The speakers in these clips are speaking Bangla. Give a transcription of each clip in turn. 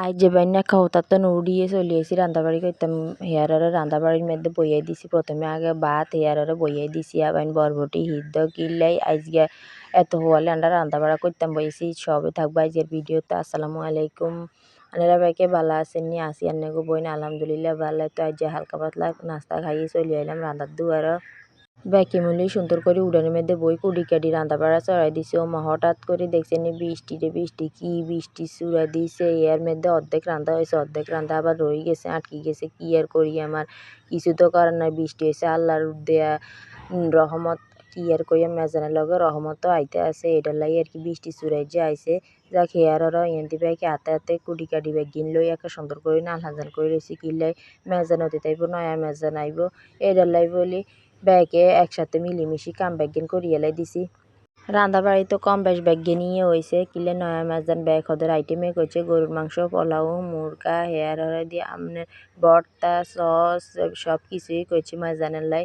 আজ যে বাইনা খাওয়াতে উড়িয়ে চলে এসেছি রান্দাবাড়ি করতাম হেয়ারে রান্দাবাড়ির মধ্যে বইয়ে দিছি প্রথমে আগে ভাত হেয়ারে বইয়ে দিছি আবার বরবটি হিদ্দ কিল্লাই আজকে এত হওয়ালে আমরা রান্দাবাড়া করতাম বইয়েছি সবে থাকবো আজকের ভিডিওতে। আসসালামু আলাইকুম। আপনারা বাইকে ভালো আছেন নি? আসি আন্নাগো বইন আলহামদুলিল্লাহ ভালো। তো আজ হালকা পাতলা নাস্তা খাইয়ে চলে এলাম রান্দার দুয়ারও ব্যাকি মূল্য সুন্দর করে উড়ানের মধ্যে বই কুড়ি কাটি রান্না বাড়া চড়াই দিছে। ও মা হঠাৎ করে দেখছেন বৃষ্টি কি বৃষ্টি চূড়া দিছে এর মধ্যে অর্ধেক রান্না হয়েছে অর্ধেক রান্না আবার রয়ে গেছে আটকে গেছে কি আর করি আমার কিছু তো কারণ নাই বৃষ্টি হয়েছে আল্লাহর দেয়া রহমত কি আর কইয়া মেজানের লগে রহমতও আইতে আছে এটার লাই আর কি বৃষ্টি চূড়াই যে আইছে যা খেয়ারও এনতি ব্যাগে হাতে হাতে কুড়ি কাটি ব্যাগ গিন লই একে সুন্দর করে নাল হাজান করে রয়েছি কিনলাই মেজান হতে তাইব নয়া মেজান আইব এটার লাই বলি ব্যাগে একসাথে মিলিমিশি কাম ব্যাগিন করিয়েলাই দিছি। রান্না বাড়ি তো কম বেশ ব্যাগে নিয়ে হয়েছে কিলে নয়া মেজান ব্যাগ ওদের আইটেমে করছে গরুর মাংস পোলাও মুরগা হেয়ার দিয়ে আপনার ভর্তা সস সব কিছুই করছে মেজানের লাই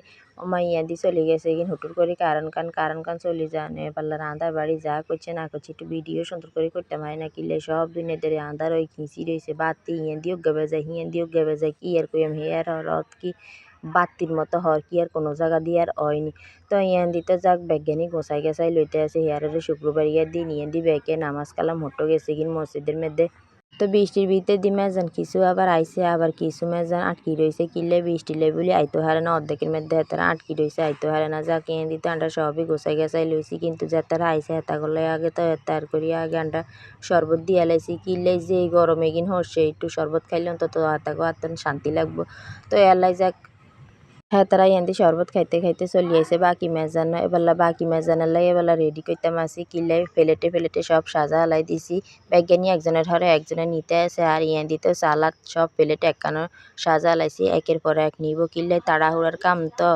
মাইয়া দি চলে গেছে কিন হুটুর করে কারণ কান চলে যানে পাল্লা রান্না বাড়ি যা করছে না করছে একটু ভিডিও সুন্দর করে করতে হয় না কিলে সব দুনিয়াদের আন্ধার ওই খিঁচি রয়েছে বাতি হিয়ান দিয়েও গেবে যায় কি আর কইম হেয়ার রথ কি বাতির মতো হর কি আর কোনো জায়গা দিয়ে আর হয়নি। তো ইয়ান দিতে যাক ব্যাজ্ঞানিক গোছাই লইতে আছে হেয়ারে শুক্রবার ইয়ার দিন ইয়ান দি ব্যাগে নামাজ কালাম হটো গেছে কিন মসজিদের মধ্যে। তো বৃষ্টির ভিতরে দি মেজান কিছু আবার আইসে আবার কিছু মেজান আটকি রয়েছে কিলে বৃষ্টি লাই বলি আইতো হারে না অর্ধেকের মধ্যে হেতারা আটকি রয়েছে আইতো হারে না যা কিনে দিতে আমরা সবই গোছাই লইছি কিন্তু যাতারা আইসে হেতা করলে আগে তো হেতার করি আগে আমরা শরবত দিয়া লাইছি কিনলে যে গরমে কিন হচ্ছে একটু শরবত খাইলে অন্তত হাতাকে হাতান শান্তি লাগবো। তো এলাই যাক হ্যাঁ তারা ইয়ান্দি শরবত খাইতে খাইতে চলি আইছে বাকি মেজান এবেলা বাকি মেজানের লাই এবেলা রেডি করতাম আসি কিলাই প্লেটে সব সাজা হালাই দিছি ব্যাজ্ঞানি একজনের ধরে একজনের নিতে আছে আর ইয়ান্দি তো সালাদ সব প্লেটে একখানো সাজা হালাইছি একের পর এক নিব কিলাই তাড়াহুড়ার কাম তো